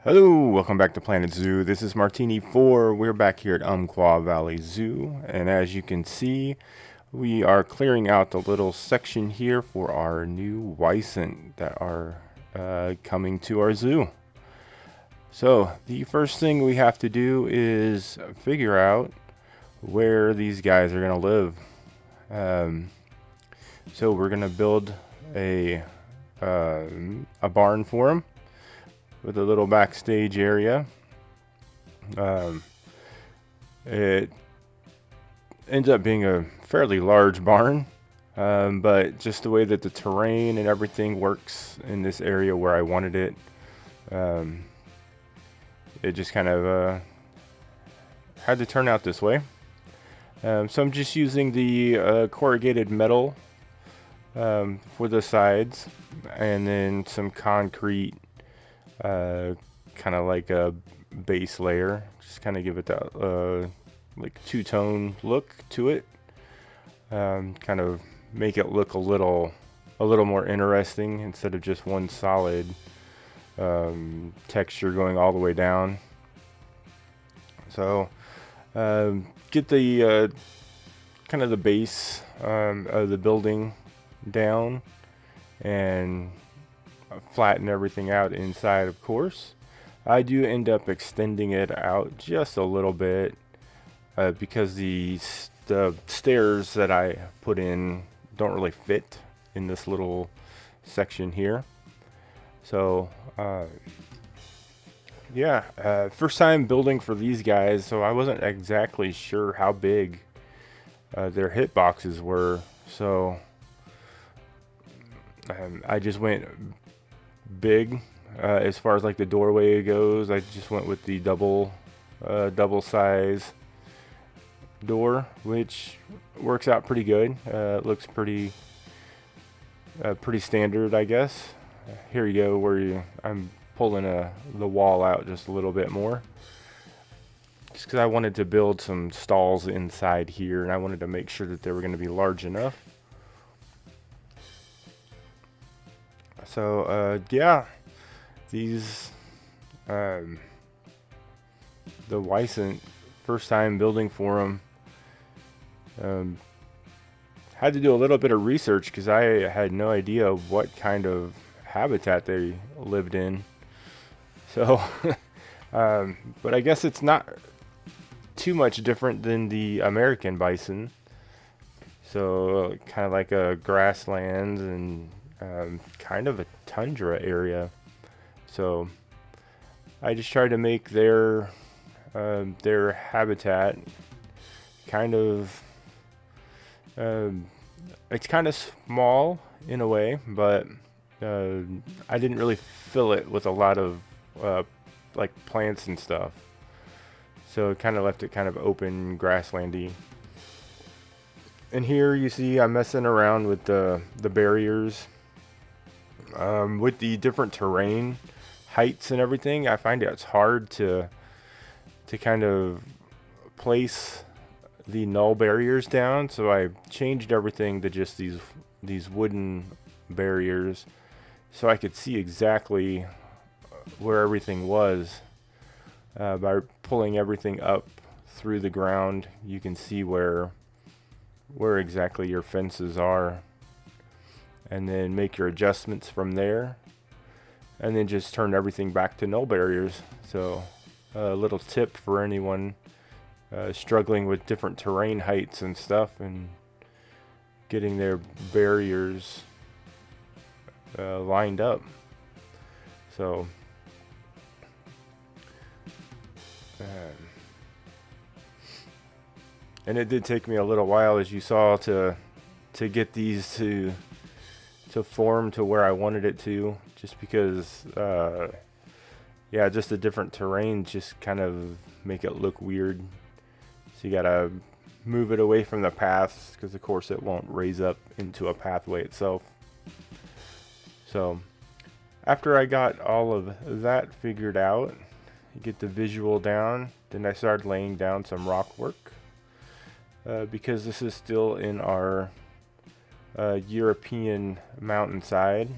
Hello, welcome back to Planet Zoo. This is Martini 4. We're back here at Umpqua Valley Zoo, and as you can see, we are clearing out the little section here for our new Wisent that are coming to our zoo. So, the first thing we have to do is figure out where these guys are going to live. So we're going to build a barn for them with a little backstage area. It ends up being a fairly large barn, but just the way that the terrain and everything works in this area where I wanted it, it just kind of had to turn out this way. So I'm just using the corrugated metal for the sides, and then some concrete, kind of like a base layer, just kind of give it that like two-tone look to it, kind of make it look a little more interesting instead of just one solid texture going all the way down. So get the kind of the base of the building down and flatten everything out inside. Of course, I do end up extending it out just a little bit because the stairs that I put in don't really fit in this little section here. So yeah, first time building for these guys, so I wasn't exactly sure how big their hitboxes were, so I just went big as far as like the doorway goes. I just went with the double size door, which works out pretty good. It looks pretty standard, I guess. Here you go, where I'm pulling the wall out just a little bit more, just because I wanted to build some stalls inside here, and I wanted to make sure that they were going to be large enough. So yeah, these the Wisent, first time building for them. Had to do a little bit of research because I had no idea what kind of habitat they lived in. So, but I guess it's not too much different than the American bison. So kind of like a grasslands and kind of a tundra area. So I just tried to make their habitat kind of it's kind of small in a way, but I didn't really fill it with a lot of like plants and stuff. So it kind of left it kind of open, grasslandy. And here you see I'm messing around with the barriers. With the different terrain heights and everything, I find it's hard to kind of place the null barriers down, so I changed everything to just these wooden barriers so I could see exactly where everything was. By pulling everything up through the ground, you can see where exactly your fences are, and then make your adjustments from there, and then just turn everything back to null barriers. So a little tip for anyone struggling with different terrain heights and stuff and getting their barriers lined up. So and it did take me a little while, as you saw, to get these to form to where I wanted it to, just because yeah, just the different terrain just kind of make it look weird. So you gotta move it away from the paths, because of course it won't raise up into a pathway itself. So after I got all of that figured out, get the visual down, then I started laying down some rock work, because this is still in our European mountainside.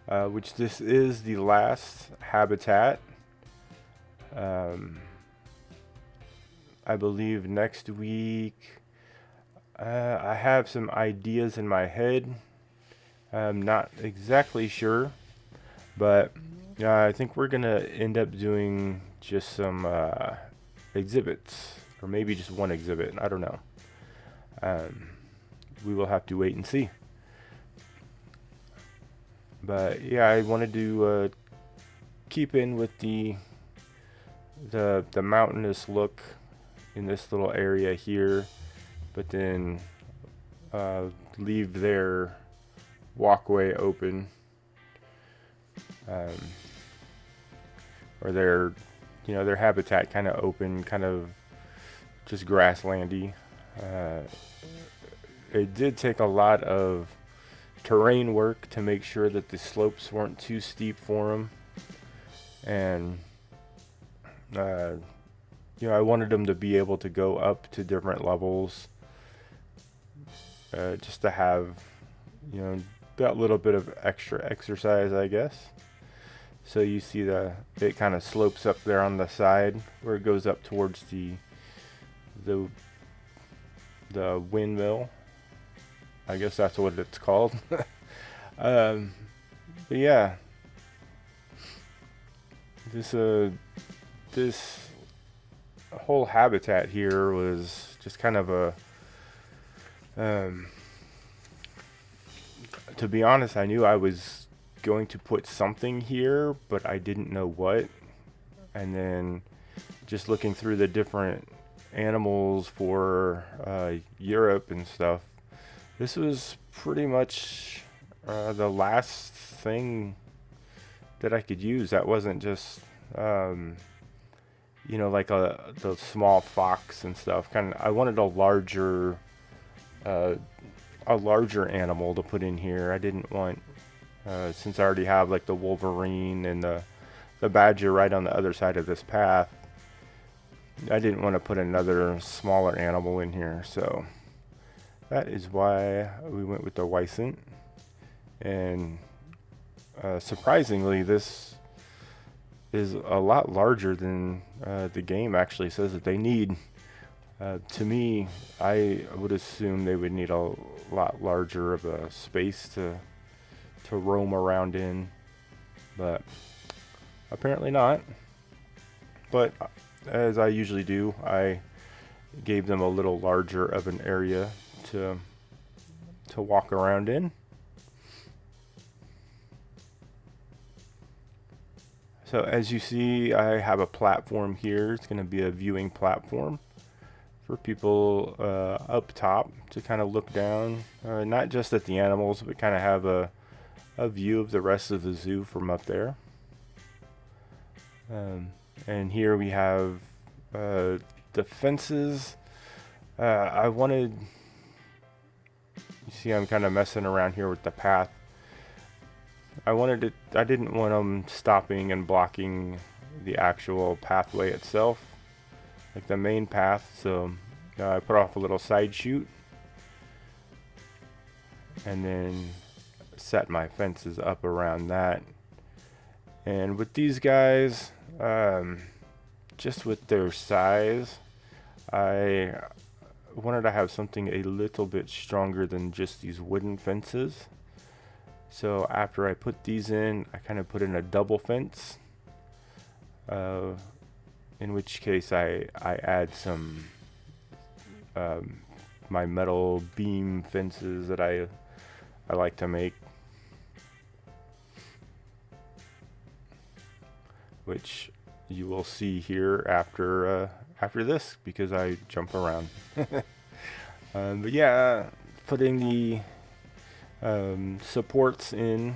which this is the last habitat. I believe next week I have some ideas in my head. I'm not exactly sure, but I think we're gonna end up doing just some exhibits, or maybe just one exhibit. I don't know. We will have to wait and see. But yeah, I wanted to keep in with the mountainous look in this little area here, but then leave their walkway open, or their habitat kind of open, kind of just grasslandy. It did take a lot of terrain work to make sure that the slopes weren't too steep for them, and I wanted them to be able to go up to different levels, just to have that little bit of extra exercise, I guess. So you see it kind of slopes up there on the side where it goes up towards the windmill. I guess that's what it's called. But yeah, this whole habitat here was just kind of a to be honest, I knew I was going to put something here, but I didn't know what. And then just looking through the different animals for Europe and stuff, this was pretty much the last thing that I could use that wasn't just like the small fox and stuff. I wanted a larger animal to put in here. I didn't want, since I already have like the wolverine and the badger right on the other side of this path, I didn't want to put another smaller animal in here. So that is why we went with the Wisent. And surprisingly, this is a lot larger than the game actually says that they need. To me, I would assume they would need a lot larger of a space to roam around in, but apparently not. But as I usually do, I gave them a little larger of an area to walk around in. So as you see, I have a platform here. It's going to be a viewing platform for people up top to kind of look down, not just at the animals, but kind of have a view of the rest of the zoo from up there. And here we have the fences. I wanted, you see I'm kind of messing around here with the path. I didn't want them stopping and blocking the actual pathway itself, like the main path. So I put off a little side chute and then set my fences up around that. And with these guys, just with their size, I wanted to have something a little bit stronger than just these wooden fences. So after I put these in, I kind of put in a double fence, in which case I add some my metal beam fences that I like to make, which you will see here after this, because I jump around. But yeah, putting the supports in,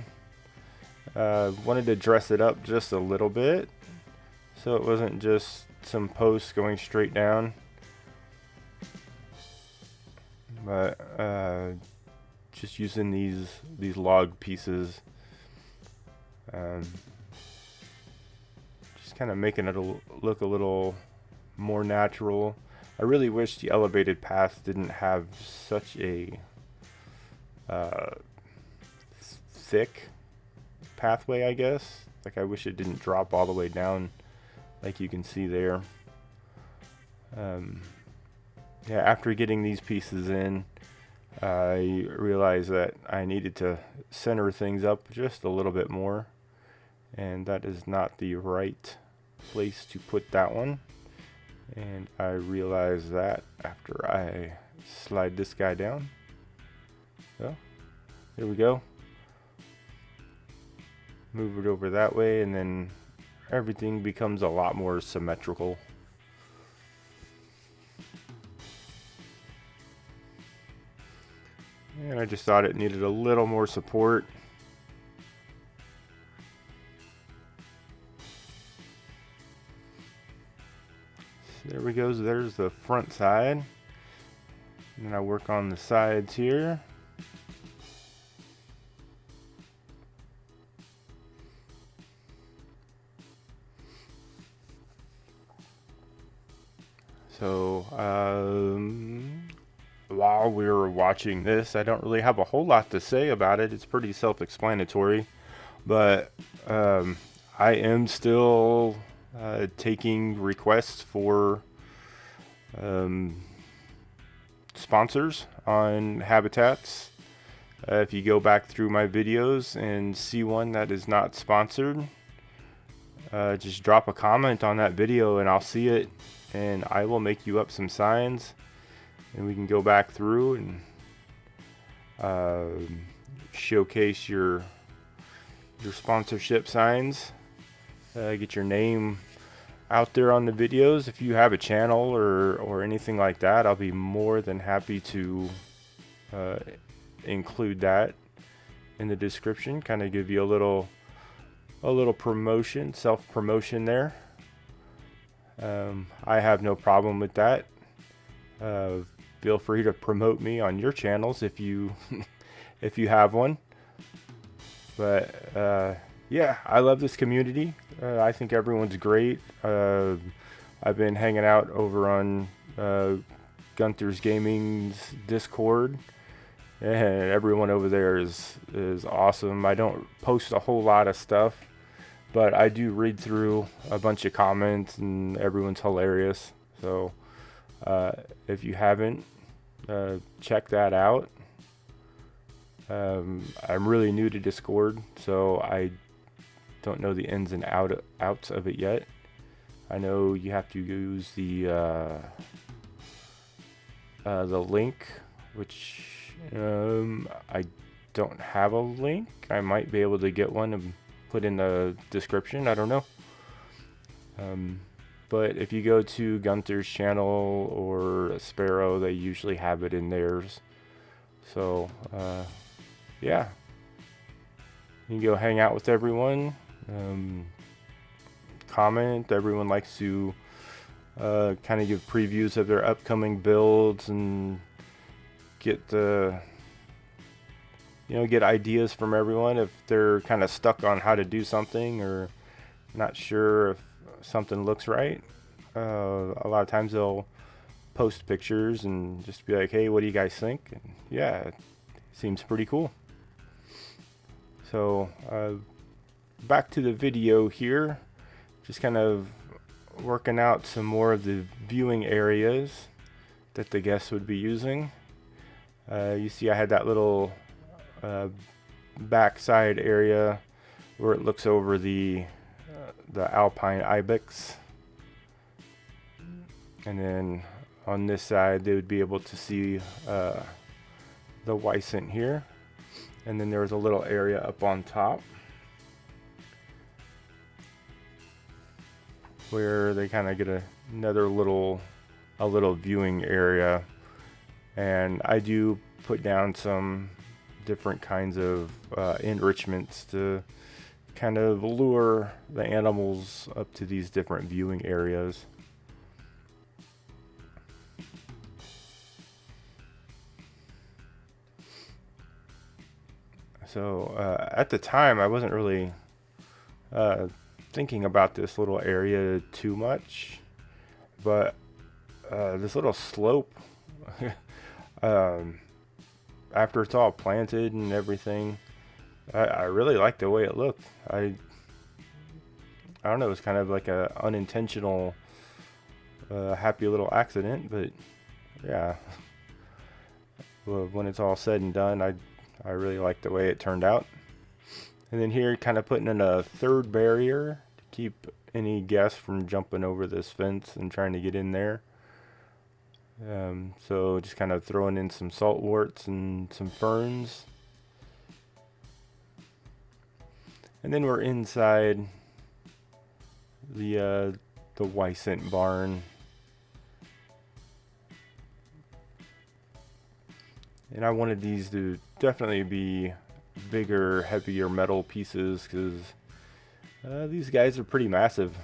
wanted to dress it up just a little bit so it wasn't just some posts going straight down, but just using these log pieces, just kind of making it look a little more natural. I really wish the elevated path didn't have such a thick pathway, I guess. Like, I wish it didn't drop all the way down like you can see there. Yeah, after getting these pieces in, I realized that I needed to center things up just a little bit more, and that is not the right place to put that one. And I realized that after I slide this guy down. So, there we go. Move it over that way, and then everything becomes a lot more symmetrical. And I just thought it needed a little more support. So there we go. So there's the front side. And then I work on the sides here. So, while we were watching this, I don't really have a whole lot to say about it. It's pretty self-explanatory, but I am still taking requests for sponsors on habitats. If you go back through my videos and see one that is not sponsored, just drop a comment on that video and I'll see it, and I will make you up some signs, and we can go back through and showcase your sponsorship signs. Get your name out there on the videos. If you have a channel or anything like that, I'll be more than happy to include that in the description. Kind of give you a little promotion, self-promotion there. I have no problem with that. Feel free to promote me on your channels if you if you have one. But yeah, I love this community. I think everyone's great. I've been hanging out over on Gunther's Gaming's Discord, and everyone over there is awesome. I don't post a whole lot of stuff, but I do read through a bunch of comments, and everyone's hilarious. So if you haven't, check that out. I'm really new to Discord, so I don't know the ins and outs of it yet. I know you have to use the link, which I don't have a link. I might be able to get one and put in the description. I don't know. But if you go to Gunther's channel or Sparrow, they usually have it in theirs. So yeah, you can go hang out with everyone. Comment. Everyone likes to kind of give previews of their upcoming builds and get get ideas from everyone if they're kind of stuck on how to do something or not sure if something looks right. A lot of times they'll post pictures and just be like, hey, what do you guys think? And yeah, it seems pretty cool. So back to the video here, just kind of working out some more of the viewing areas that the guests would be using. You see I had that little backside area where it looks over the alpine ibex, and then on this side they would be able to see the Wisent here, and then there was a little area up on top where they kind of get another little viewing area. And I do put down some different kinds of enrichments to kind of lure the animals up to these different viewing areas. So at the time I wasn't really thinking about this little area too much, but this little slope after it's all planted and everything, I really liked the way it looked. I don't know, it was kind of like a unintentional happy little accident, but yeah, well, when it's all said and done, I really like the way it turned out. And then here, kind of putting in a third barrier to keep any guests from jumping over this fence and trying to get in there. So just kind of throwing in some saltworts and some ferns. And then we're inside the Wisent barn. And I wanted these to definitely be bigger, heavier metal pieces because these guys are pretty massive.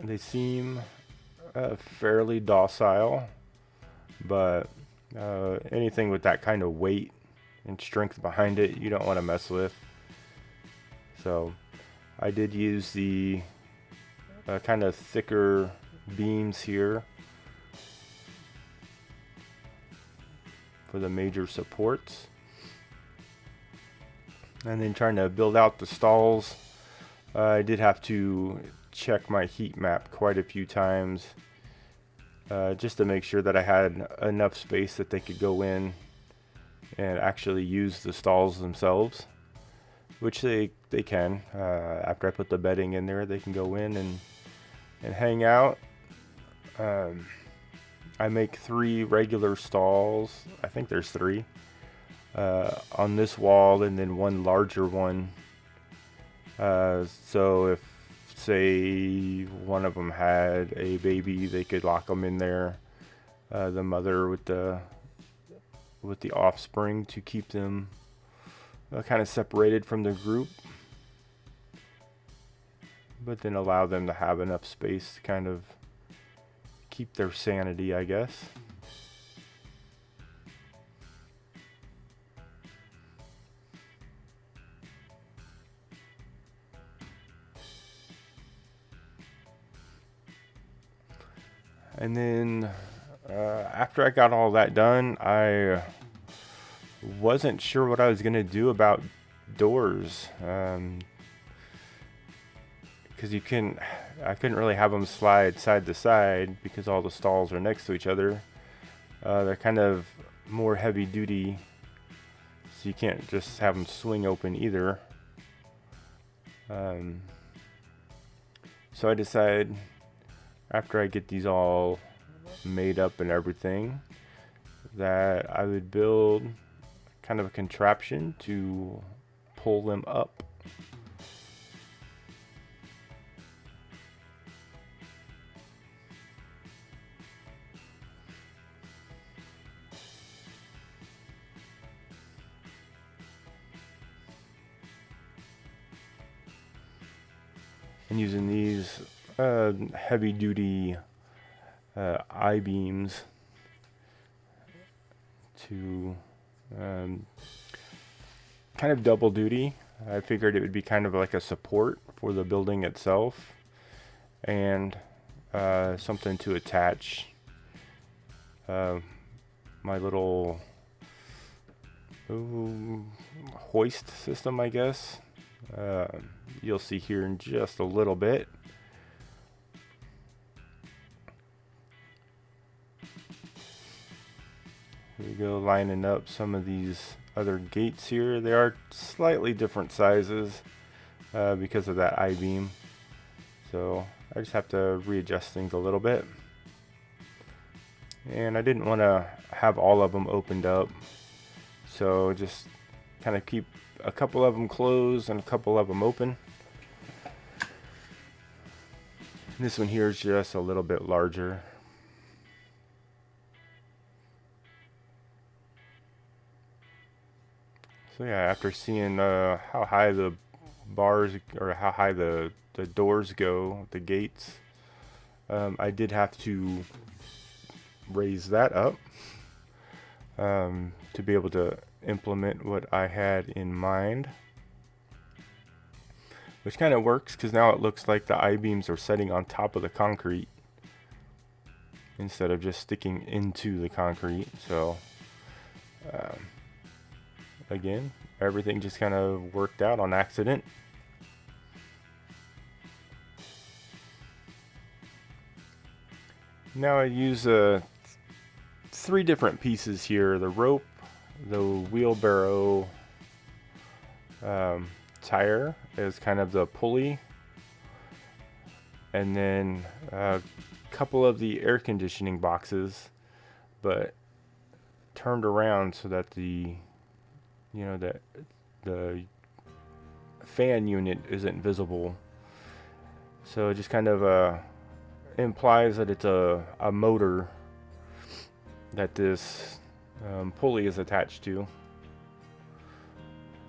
They seem fairly docile, but anything with that kind of weight and strength behind it, you don't want to mess with. So I did use the kind of thicker beams here for the major supports. And then trying to build out the stalls, I did have to check my heat map quite a few times just to make sure that I had enough space that they could go in and actually use the stalls themselves, which they can. After I put the bedding in there, they can go in and hang out. I make 3 regular stalls. I think there's 3 on this wall, and then 1 larger one. So if, say, one of them had a baby, they could lock them in there. The mother with the offspring to keep them kind of separated from the group, but then allow them to have enough space to kind of keep their sanity, I guess. And then after I got all that done, I wasn't sure what I was going to do about doors. Because I couldn't really have them slide side to side because all the stalls are next to each other. They're kind of more heavy duty, so you can't just have them swing open either. So I decided, after I get these all made up and everything, that I would build kind of a contraption to pull them up. And using these heavy duty I-beams to kind of double duty. I figured it would be kind of like a support for the building itself and something to attach my little hoist system, I guess. You'll see here in just a little bit. Here we go, lining up some of these other gates here. They are slightly different sizes because of that I-beam. So I just have to readjust things a little bit. And I didn't want to have all of them opened up, so just kind of keep a couple of them closed and a couple of them open. This one here is just a little bit larger. So yeah, after seeing how high the bars or how high the doors go, the gates, I did have to raise that up to be able to implement what I had in mind, which kind of works because now it looks like the I-beams are setting on top of the concrete instead of just sticking into the concrete. So again. Everything just kind of worked out on accident. Now I use 3 different pieces here: the rope, the wheelbarrow tire as kind of the pulley, and then a couple of the air conditioning boxes, but turned around so that the the fan unit isn't visible. So it just kind of implies that it's a motor that this pulley is attached to.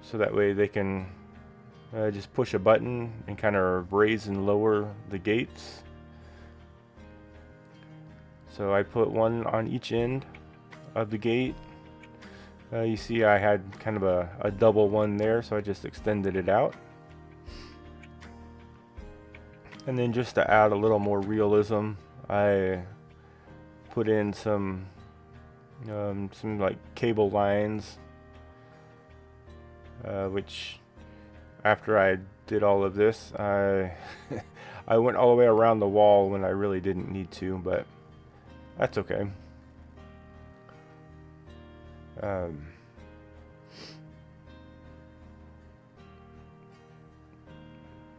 So that way they can just push a button and kind of raise and lower the gates. So I put one on each end of the gate. You see I had kind of a double one there, so I just extended it out. And then just to add a little more realism, I put in some like cable lines, which after I did all of this, I went all the way around the wall when I really didn't need to, but that's okay.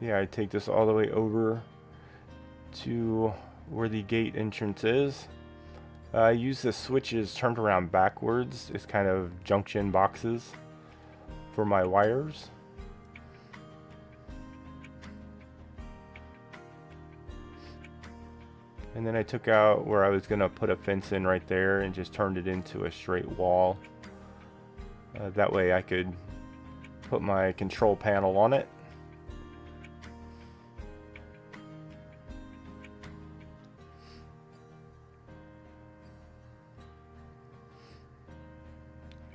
Yeah, I take this all the way over to where the gate entrance is. I use the switches turned around backwards. It's kind of junction boxes for my wires. And then I took out where I was going to put a fence in right there and just turned it into a straight wall. That way I could put my control panel on it.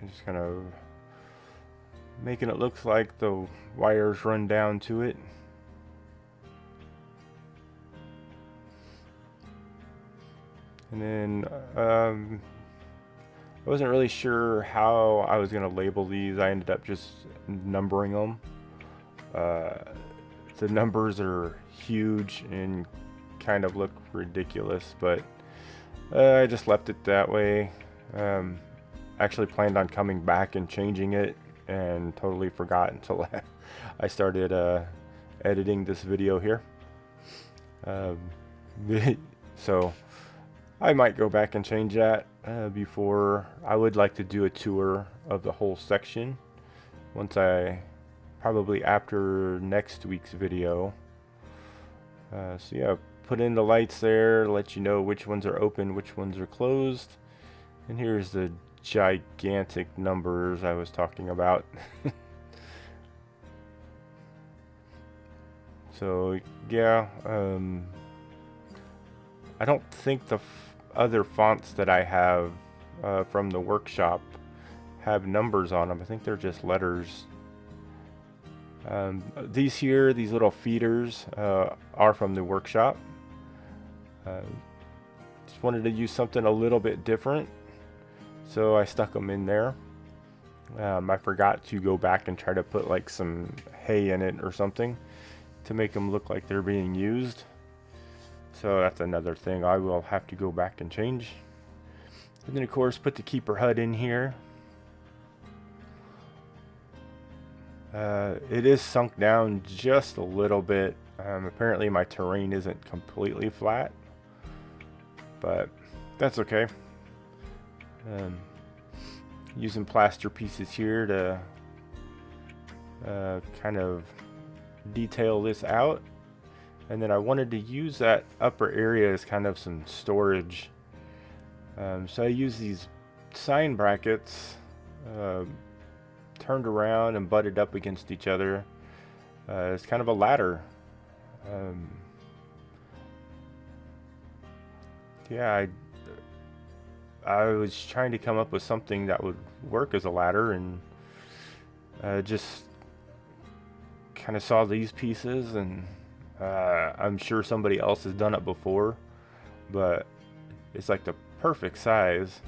And just kind of making it look like the wires run down to it. And then I wasn't really sure how I was going to label these. I ended up just numbering them. The numbers are huge and kind of look ridiculous, but I just left it that way. Actually planned on coming back and changing it and totally forgot until I started editing this video here. So I might go back and change that before. I would like to do a tour of the whole section probably after next week's video. So yeah, put in the lights there, let you know which ones are open, which ones are closed. And here's the gigantic numbers I was talking about. So yeah, I don't think the other fonts that I have from the workshop have numbers on them. I think they're just letters. These little feeders are from the workshop. Just wanted to use something a little bit different, so I stuck them in there. I forgot to go back and try to put like some hay in it or something to make them look like they're being used. So that's another thing I will have to go back and change. And then of course put the keeper HUD in here. It is sunk down just a little bit. Apparently my terrain isn't completely flat, but that's okay. Using plaster pieces here to kind of detail this out. And then I wanted to use that upper area as kind of some storage. So I use these sign brackets turned around and butted up against each other. It's kind of a ladder. Yeah, I was trying to come up with something that would work as a ladder, and just kind of saw these pieces, and I'm sure somebody else has done it before, but it's like the perfect size.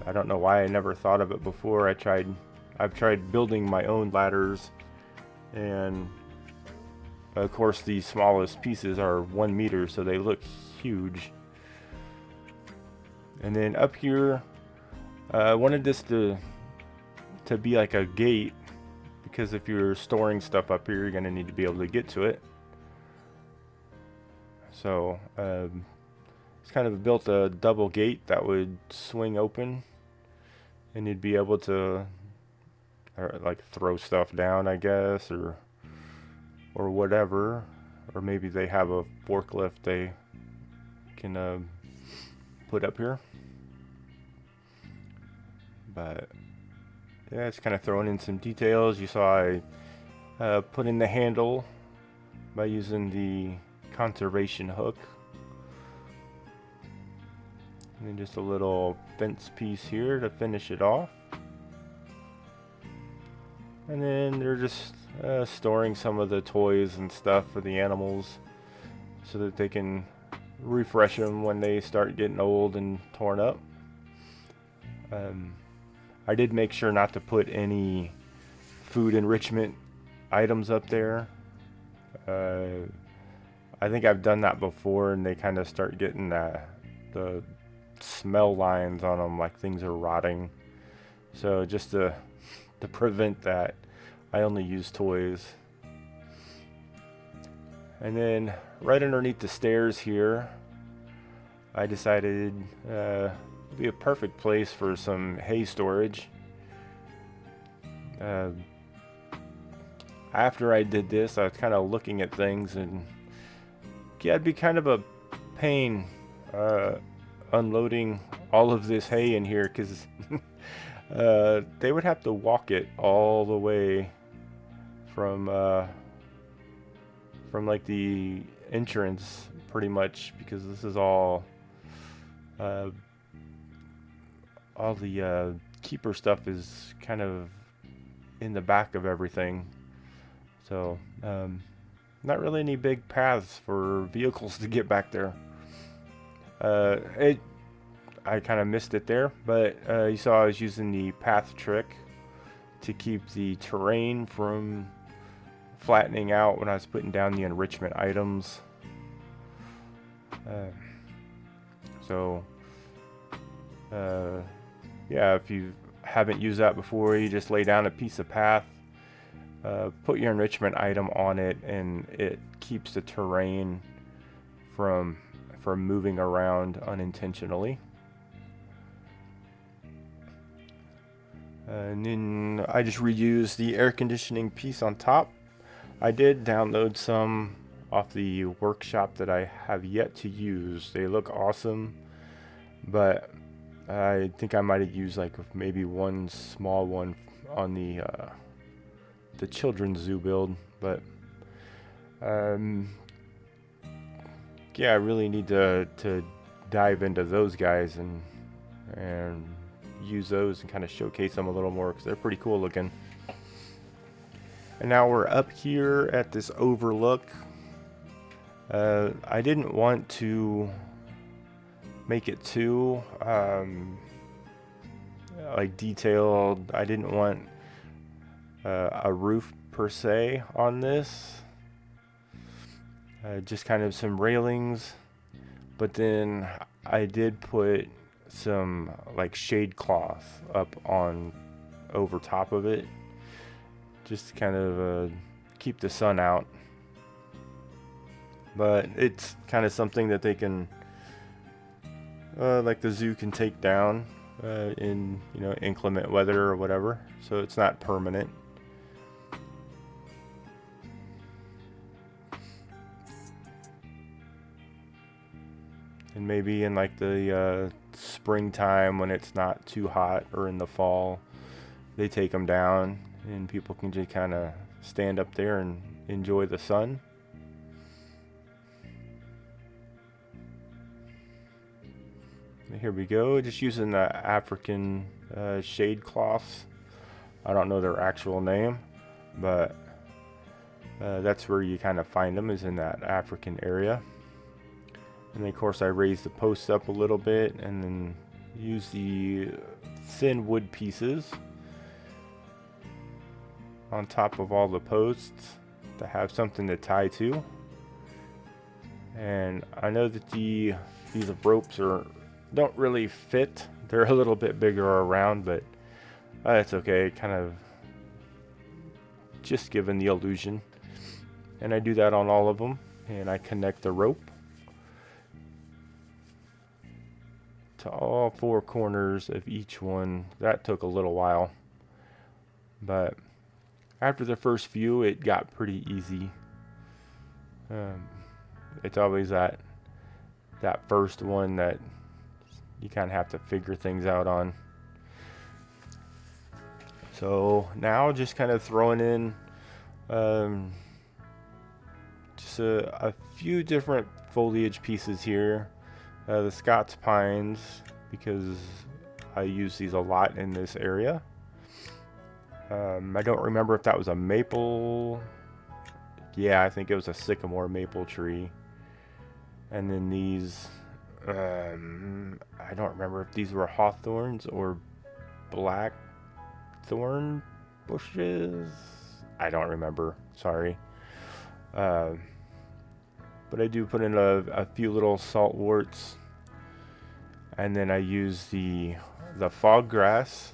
I don't know why I never thought of it before. I've tried building my own ladders, and of course the smallest pieces are 1 meter, so they look huge. And then up here, I wanted this to be like a gate, because if you're storing stuff up here, you're going to need to be able to get to it. So it's kind of built a double gate that would swing open, and you'd be able to like throw stuff down, I guess, or whatever. Or maybe they have a forklift they can put up here. But yeah, it's kind of throwing in some details. You saw I put in the handle by using the conservation hook. And then just a little fence piece here to finish it off. And then they're just storing some of the toys and stuff for the animals, so that they can refresh them when they start getting old and torn up. I did make sure not to put any food enrichment items up there. I think I've done that before, and they kind of start getting the smell lines on them, like things are rotting. So just to prevent that, I only use toys. And then right underneath the stairs here, I decided it'd be a perfect place for some hay storage. After I did this, I was kind of looking at things, and yeah, it'd be kind of a pain unloading all of this hay in here, because they would have to walk it all the way from like the entrance, pretty much, because this is all the keeper stuff is kind of in the back of everything. So not really any big paths for vehicles to get back there. I kind of missed it there, but you saw I was using the path trick to keep the terrain from flattening out when I was putting down the enrichment items. Yeah, if you haven't used that before, you just lay down a piece of path, put your enrichment item on it, and it keeps the terrain from moving around unintentionally. And then I just reused the air conditioning piece on top. I did download some off the workshop that I have yet to use. They look awesome, but I think I might have used like maybe one small one on the children's zoo build. But yeah, I really need to dive into those guys and use those and kind of showcase them a little more, because they're pretty cool looking. And now we're up here at this overlook. I didn't want to make it too like detailed. I didn't want a roof per se on this. Just kind of some railings, but then I did put some like shade cloth up on over top of it, just to kind of keep the sun out. But it's kind of something that they can like the zoo can take down in inclement weather or whatever, so it's not permanent. And maybe in like the springtime, when it's not too hot, or in the fall, they take them down and people can just kind of stand up there and enjoy the sun. Here we go, just using the African shade cloths. I don't know their actual name, but that's where you kind of find them, is in that African area. And then of course I raised the posts up a little bit, and then use the thin wood pieces on top of all the posts to have something to tie to. And I know that these ropes don't really fit. They're a little bit bigger around, but it's okay. Kind of just giving the illusion. And I do that on all of them, and I connect the rope to all four corners of each one. That took a little while, but after the first few it got pretty easy. It's always that first one that you kind of have to figure things out on. So now just kind of throwing in just a few different foliage pieces here. The Scots pines, because I use these a lot in this area. I don't remember if that was a maple. Yeah, I think it was a sycamore maple tree. And then these, I don't remember if these were hawthorns or blackthorn bushes. I don't remember, sorry. But I do put in a few little saltworts, and then I use the fog grass,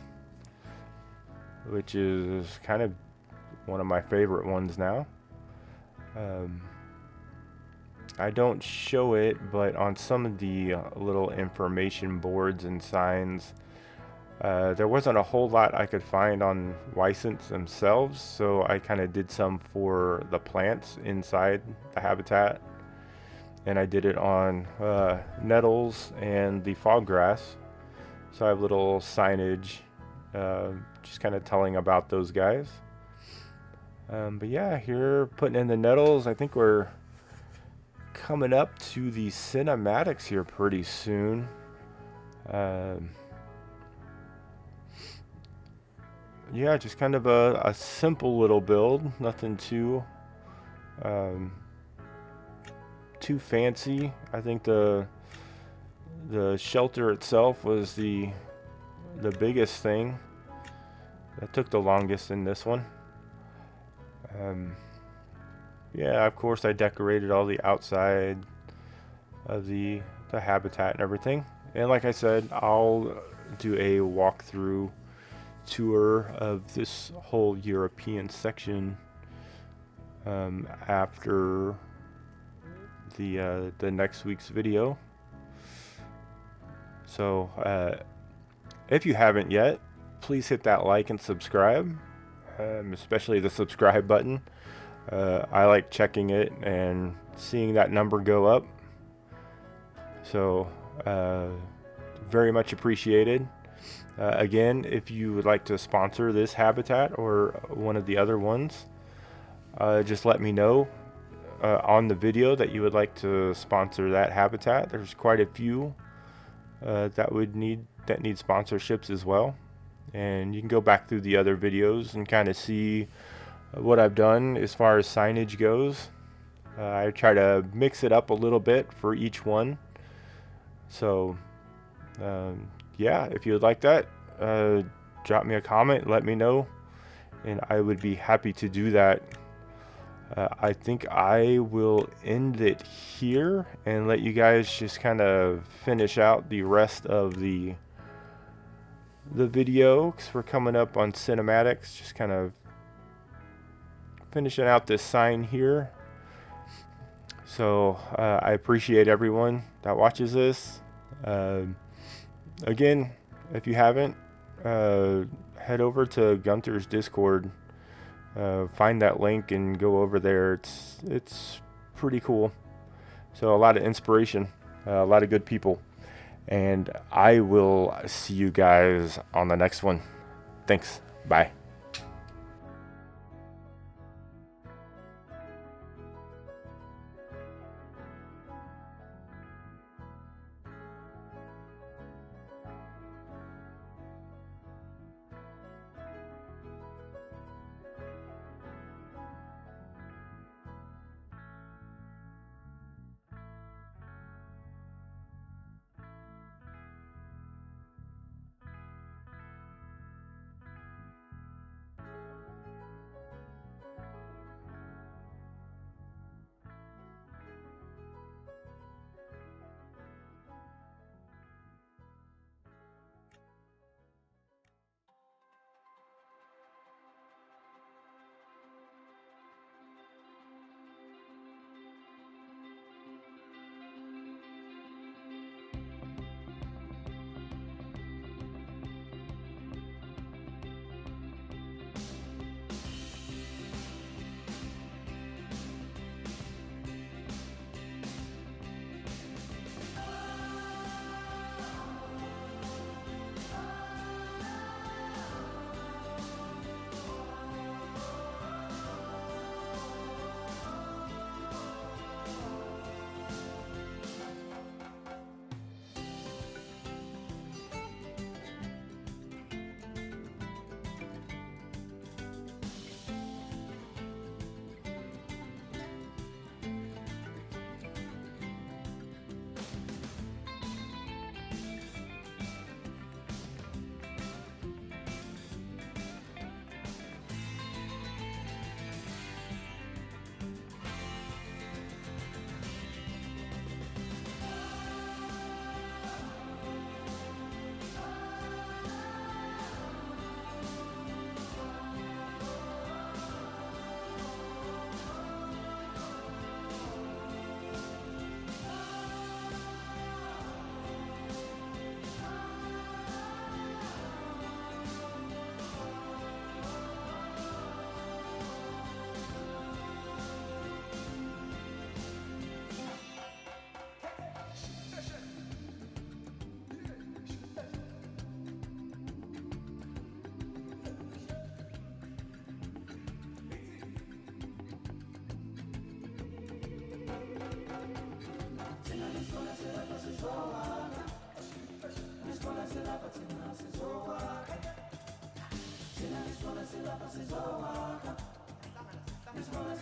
which is kind of one of my favorite ones now. I don't show it, but on some of the little information boards and signs, there wasn't a whole lot I could find on Wisent themselves, so I kind of did some for the plants inside the habitat, and I did it on nettles and the fog grass. So I have little signage just kind of telling about those guys. But yeah, here putting in the nettles. I think we're coming up to the cinematics here pretty soon. Yeah, just kind of a simple little build, nothing too fancy. I think the shelter itself was the biggest thing. That took the longest in this one. Yeah, of course I decorated all the outside of the habitat and everything. And like I said, I'll do a walkthrough tour of this whole European section after the next week's video. So if you haven't yet, please hit that like and subscribe, especially the subscribe button. I like checking it and seeing that number go up. So very much appreciated. Again, if you would like to sponsor this habitat or one of the other ones, just let me know on the video that you would like to sponsor that habitat. There's quite a few that need sponsorships as well, and you can go back through the other videos and kind of see what I've done as far as signage goes. I try to mix it up a little bit for each one. So yeah, if you would like that, drop me a comment, let me know, and I would be happy to do that. I think I will end it here and let you guys just kind of finish out the rest of the video, because we're coming up on cinematics. Just kind of finishing out this sign here. So I appreciate everyone that watches this. Again, if you haven't, head over to Gunther's Discord. Find that link and go over there. It's pretty cool. So a lot of inspiration, a lot of good people, and I will see you guys on the next one. Thanks. Bye. This one is